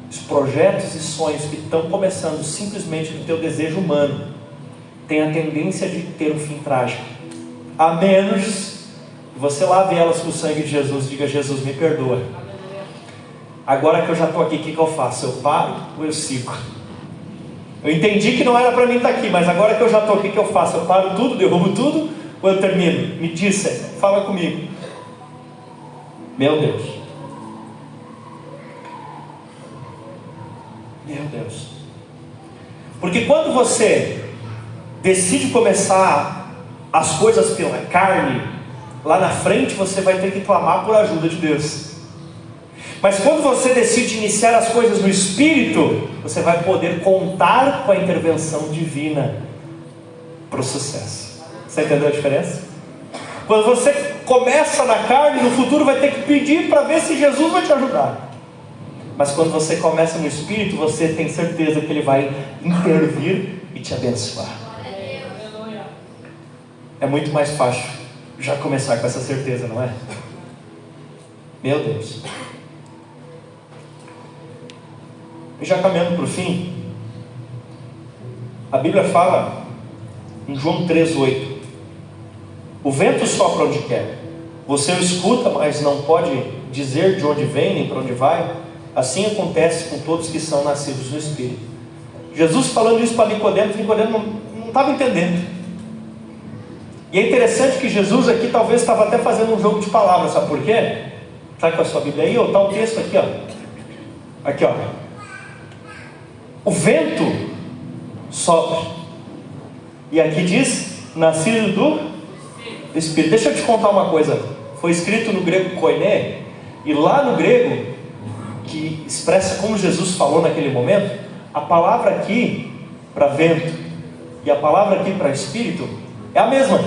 Os projetos e sonhos que estão começando simplesmente do teu desejo humano têm a tendência de ter um fim trágico, a menos que você lave elas com o sangue de Jesus e diga: Jesus, me perdoa. Agora que eu já estou aqui, o que eu faço? Eu paro ou eu sigo? Eu entendi que não era para mim estar aqui, mas agora que eu já estou aqui, o que eu faço? Eu paro tudo, derrubo tudo, ou eu termino? Me diz, Senhor, fala comigo. Meu Deus. Meu Deus. Porque quando você decide começar as coisas pela carne, lá na frente você vai ter que clamar por ajuda de Deus. Mas quando você decide iniciar as coisas no Espírito, você vai poder contar com a intervenção divina para o sucesso. Você entendeu a diferença? Quando você começa na carne, no futuro vai ter que pedir para ver se Jesus vai te ajudar. Mas quando você começa no Espírito, você tem certeza que Ele vai intervir e te abençoar. É muito mais fácil já começar com essa certeza, não é? Meu Deus. E já caminhando para o fim, a Bíblia fala em João 3,8: o vento sopra onde quer, você o escuta, mas não pode dizer de onde vem nem para onde vai. Assim acontece com todos que são nascidos do Espírito. Jesus falando isso para Nicodemos, Nicodemos não estava entendendo. E é interessante que Jesus aqui talvez estava até fazendo um jogo de palavras, sabe por quê? Está com a sua Bíblia aí, ou está o texto aqui, ó. Aqui, ó. O vento sopra. E aqui diz, nascido do Espírito. Deixa eu te contar uma coisa. Foi escrito no grego koiné, e lá no grego, que expressa como Jesus falou naquele momento, a palavra aqui para vento e a palavra aqui para espírito é a mesma.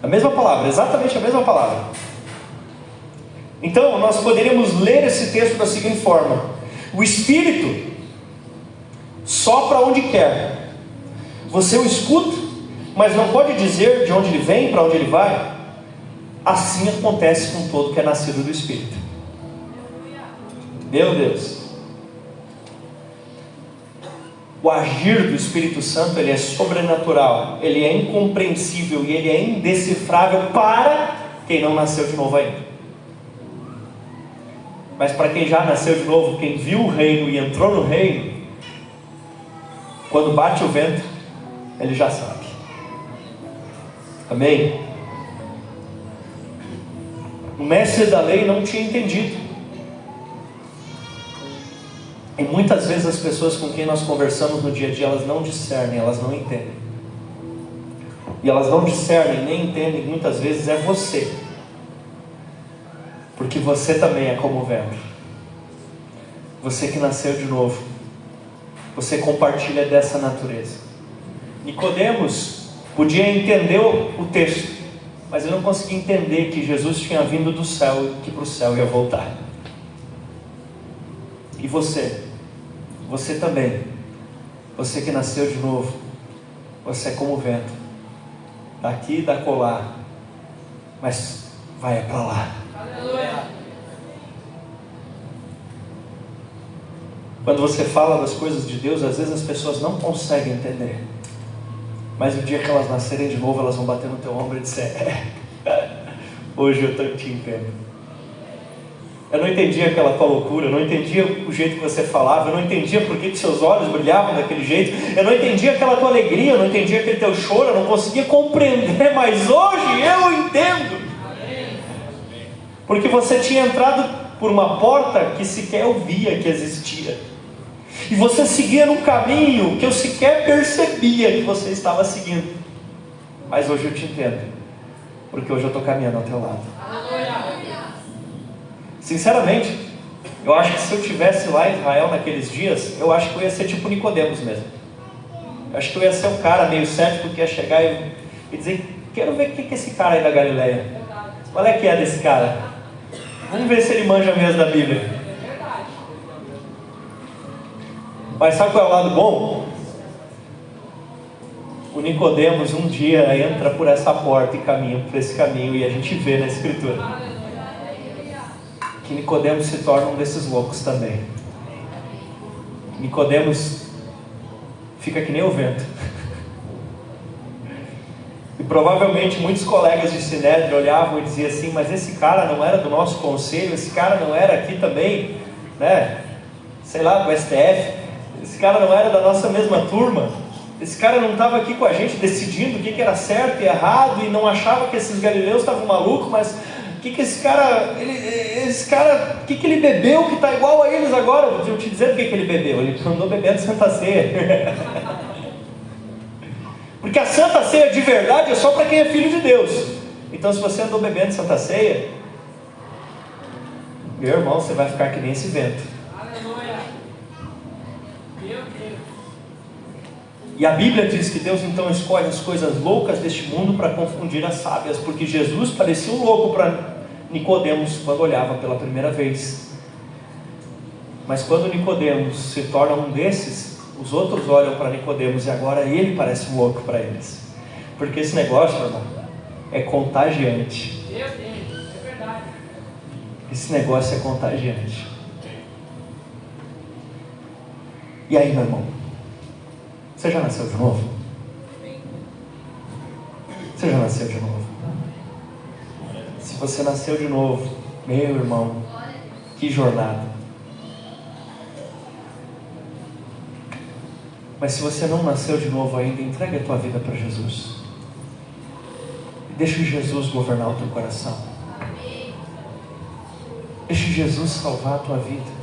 A mesma palavra, exatamente a mesma palavra. Então, nós poderíamos ler esse texto da seguinte forma: o Espírito sopra onde quer, você o escuta, mas não pode dizer de onde ele vem, para onde ele vai. Assim acontece com todo que é nascido do Espírito. Meu Deus! O agir do Espírito Santo, ele é sobrenatural, ele é incompreensível e ele é indecifrável para quem não nasceu de novo ainda. Mas para quem já nasceu de novo, quem viu o reino e entrou no reino, quando bate o vento, ele já sabe. Amém? O mestre da lei não tinha entendido. E muitas vezes as pessoas com quem nós conversamos no dia a dia, elas não discernem, elas não entendem. E elas não discernem, nem entendem, muitas vezes é você. Porque você também é como o vento. Você que nasceu de novo. Você compartilha dessa natureza. Nicodemos podia entender o texto, mas ele não conseguia entender que Jesus tinha vindo do céu e que para o céu ia voltar. E você também, você que nasceu de novo, você é como o vento, daqui e da colar, mas vai para lá. Aleluia. Quando você fala das coisas de Deus, às vezes as pessoas não conseguem entender, mas o dia que elas nascerem de novo, elas vão bater no teu ombro e dizer: hoje eu te entendo. Eu não entendia aquela tua loucura, eu não entendia o jeito que você falava, eu não entendia por que seus olhos brilhavam daquele jeito, eu não entendia aquela tua alegria, eu não entendia aquele teu choro, eu não conseguia compreender, mas hoje eu entendo. Porque você tinha entrado por uma porta que sequer eu via que existia, e você seguia num caminho que eu sequer percebia que você estava seguindo, mas hoje eu te entendo, porque hoje eu estou caminhando ao teu lado. Sinceramente, eu acho que se eu estivesse lá em Israel naqueles dias, eu acho que eu ia ser tipo Nicodemos mesmo. Eu acho que eu ia ser um cara meio cético que ia chegar e dizer: quero ver o que é esse cara aí da Galileia. Qual é que é desse cara? Vamos ver se ele manja mesmo da Bíblia. Mas sabe qual é o lado bom? O Nicodemos um dia entra por essa porta e caminha por esse caminho, e a gente vê na Escritura que Nicodemos se torna um desses loucos também. Nicodemos fica que nem o vento. E provavelmente muitos colegas de Sinédrio olhavam e diziam assim: mas esse cara não era do nosso conselho, esse cara não era aqui também, né? Sei lá, do STF, esse cara não era da nossa mesma turma, esse cara não estava aqui com a gente decidindo o que era certo e errado, e não achava que esses galileus estavam malucos, mas o que esse cara, o que ele bebeu que está igual a eles agora? Vou te dizer o que ele bebeu. Ele andou bebendo Santa Ceia. Porque a Santa Ceia de verdade é só para quem é filho de Deus. Então, se você andou bebendo Santa Ceia, meu irmão, você vai ficar que nem esse vento. Aleluia. Meu Deus. E a Bíblia diz que Deus então escolhe as coisas loucas deste mundo para confundir as sábias, porque Jesus parecia um louco para Nicodemos quando olhava pela primeira vez. Mas quando Nicodemos se torna um desses, os outros olham para Nicodemos e agora ele parece um louco para eles. Porque esse negócio, irmão, é contagiante. Esse negócio é contagiante. E aí, meu irmão? Você já nasceu de novo? Você já nasceu de novo? Se você nasceu de novo, meu irmão, que jornada. Mas se você não nasceu de novo ainda, entregue a tua vida para Jesus. Deixa Jesus governar o teu coração. Deixa Jesus salvar a tua vida.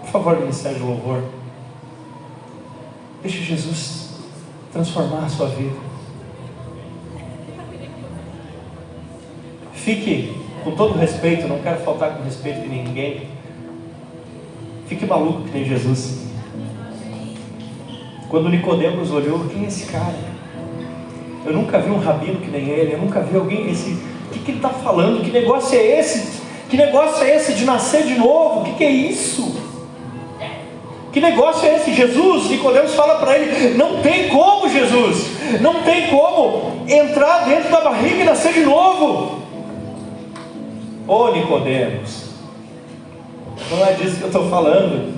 Por favor, ministério de louvor. Deixa Jesus transformar a sua vida. Fique, com todo respeito, não quero faltar com respeito de ninguém. Fique maluco que nem Jesus. Quando Nicodemos olhou, quem é esse cara? Eu nunca vi um rabino que nem ele. Eu nunca vi alguém desse. O que ele está falando? Que negócio é esse? Que negócio é esse de nascer de novo? O que é isso? Que negócio é esse? Jesus, Nicodemos fala para ele: não tem como, Jesus, não tem como entrar dentro da barriga e nascer de novo. Ô Nicodemos, não é disso que eu estou falando.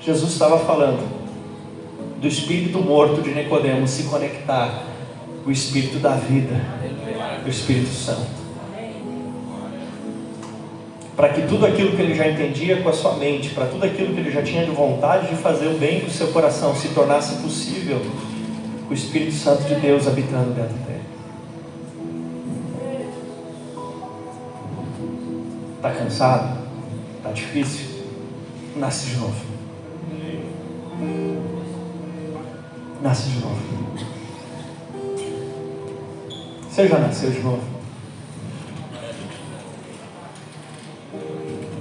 Jesus estava falando do espírito morto de Nicodemos se conectar com o espírito da vida, o Espírito Santo, para que tudo aquilo que ele já entendia com a sua mente, para tudo aquilo que ele já tinha de vontade de fazer o bem com o seu coração, se tornasse possível com o Espírito Santo de Deus habitando dentro dele. Está cansado? Está difícil? Nasce de novo. Nasce de novo. Você já nasceu de novo?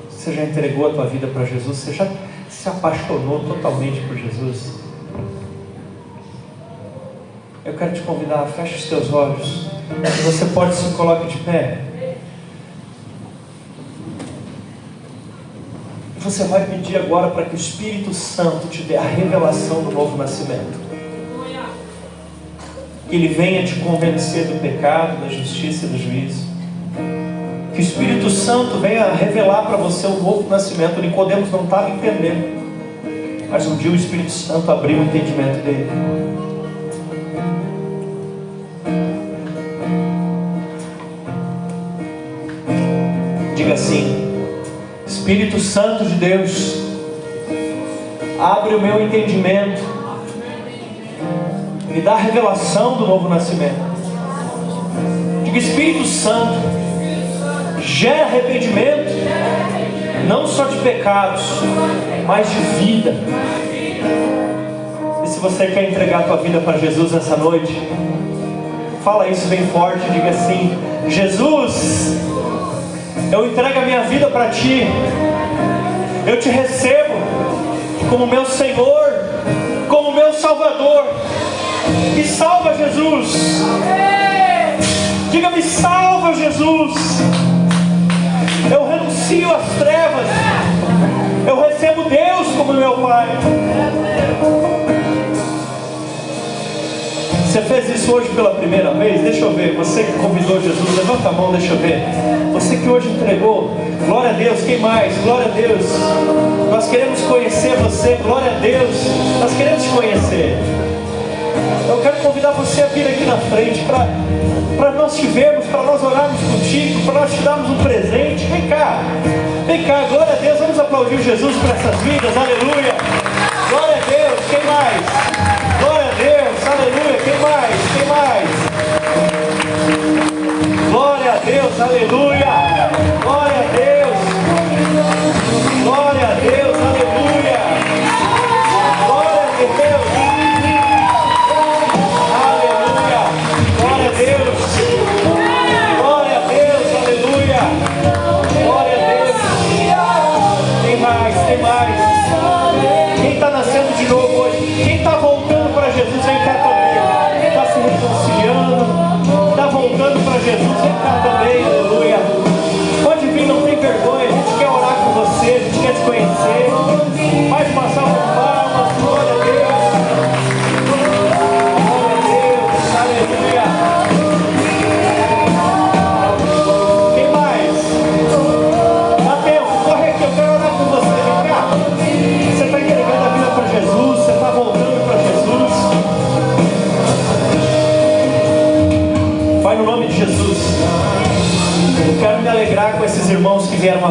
Você já entregou a tua vida para Jesus? Você já se apaixonou totalmente por Jesus? Eu quero te convidar, feche os teus olhos. Se você pode, se coloque de pé. Você vai pedir agora para que o Espírito Santo te dê a revelação do novo nascimento. Que Ele venha te convencer do pecado, da justiça e do juízo. Que o Espírito Santo venha revelar para você o novo nascimento. Nicodemos não estava entendendo, mas um dia o Espírito Santo abriu o entendimento dele. Diga assim: Espírito Santo de Deus, abre o meu entendimento, me dá a revelação do novo nascimento. Diga: Espírito Santo, gera arrependimento, não só de pecados, mas de vida. E se você quer entregar a tua vida para Jesus nessa noite, fala isso bem forte, diga assim: Jesus, eu entrego a minha vida para Ti, eu Te recebo como meu Senhor, como meu Salvador. Me salva, Jesus. Diga: me salva, Jesus. Eu renuncio às trevas, eu recebo Deus como meu Pai. Você fez isso hoje pela primeira vez? Deixa eu ver. Você que convidou Jesus, levanta a mão, deixa eu ver. Você que hoje entregou, glória a Deus. Quem mais? Glória a Deus. Nós queremos conhecer você, glória a Deus. Nós queremos te conhecer. Eu quero convidar você a vir aqui na frente para nós te vermos, para nós orarmos contigo, para nós te darmos um presente. Vem cá, glória a Deus. Vamos aplaudir Jesus por essas vidas, aleluia. Glória a Deus. Quem mais? Glória a Deus, aleluia. Quem mais? Glória a Deus, aleluia. Glória a Deus. Glória a Deus, aleluia. Glória a Deus. Aleluia. Glória a Deus. Glória a Deus, aleluia. Glória a Deus. Tem mais. Quem está nascendo de novo hoje? Quem está voltando para Jesus, vem cá também. Está se reconciliando, está voltando para Jesus, vem cá também, aleluia.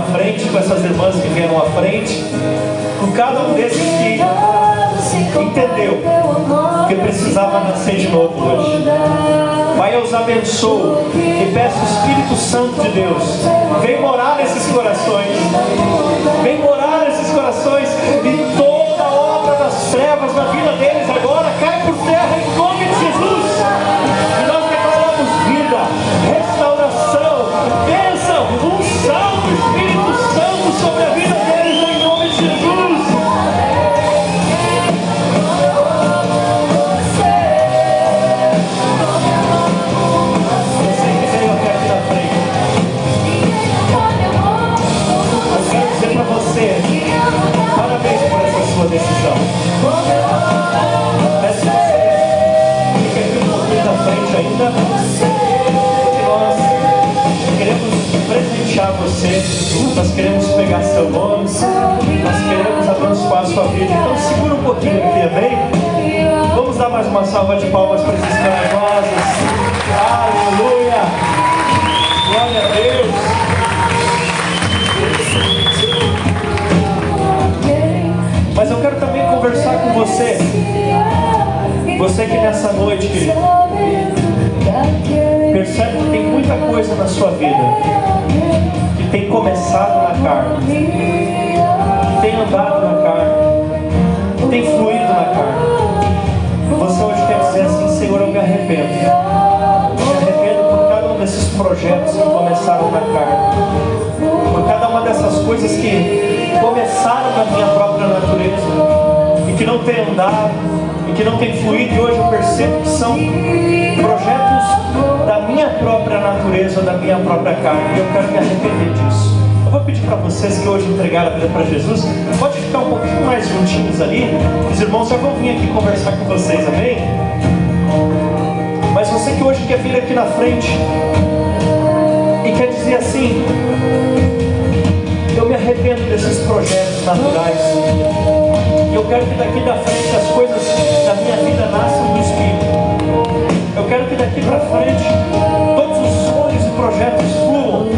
à frente, com essas irmãs que vieram à frente, com cada um desses que entendeu que precisava nascer de novo hoje. Pai, eu os abençoo e peço o Espírito Santo de Deus, vem morar nesses corações, vem morar nesses corações, e toda obra das trevas na vida deles agora cai por terra em nome de Jesus. E nós declaramos vida, restauração, bênção, unção do Espírito Santo sobre a vida deles em nome de Jesus. Você que veio até aqui na frente, eu quero dizer para você, parabéns por essa sua decisão. Peço que você fique aqui um pouquinho na frente ainda, porque nós queremos presentear você, nós queremos pegar seu nome, nós queremos abençoar a sua vida. Então segura um pouquinho aqui, amém? Vamos dar mais uma salva de palmas para esses corajosos. Aleluia! Glória a Deus! Mas eu quero também conversar com você. Você que nessa noite, querido, percebe que tem muita coisa na sua vida que tem começado na carne, que tem andado na carne, que tem fluído na carne. Você hoje quer dizer assim: Senhor, eu me arrependo. Me arrependo por cada um desses projetos que começaram na carne, por cada uma dessas coisas que começaram na minha própria natureza e que não tem andado, e que não tem fluído, e hoje eu percebo que são projetos da minha própria natureza, da minha própria carne, e eu quero me arrepender disso. Eu vou pedir para vocês que hoje entregaram a vida para Jesus, pode ficar um pouquinho mais juntinhos ali, os irmãos já vão vir aqui conversar com vocês, amém? Mas você que hoje quer vir aqui na frente e quer dizer assim: eu me arrependo desses projetos naturais, eu quero que daqui da frente as coisas da minha vida nasçam do Espírito. Eu quero que daqui para frente todos os sonhos e projetos fluam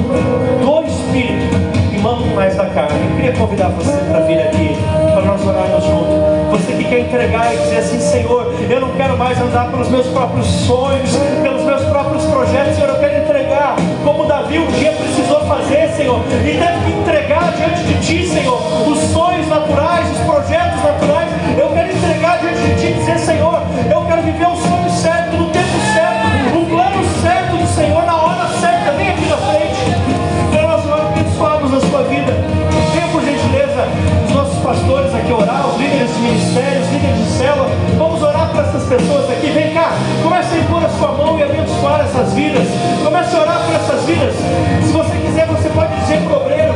do Espírito e mandam mais da carne. Eu queria convidar você para vir aqui, para nós orarmos juntos. Você que quer entregar e dizer assim: Senhor, eu não quero mais andar pelos meus próprios sonhos, pelos meus próprios projetos. Senhor, eu quero entregar como Davi um dia precisou fazer, Senhor, e teve que entregar diante de Ti, Senhor, os sonhos naturais, os projetos naturais. Eu quero entregar diante de Ti e dizer: Senhor, eu quero viver o sonho certo, no tempo certo, o plano certo do Senhor, na hora certa. Vem aqui na frente, para nós abençoarmos a sua vida. Venha, por gentileza, os nossos pastores aqui orar, os líderes de ministério, os líderes de célula. Vamos orar para essas pessoas aqui. Vem cá, comece a impor a sua mão e abençoar essas vidas. Comece a orar por essas vidas. Se você quiser, você pode dizer para o obreiro: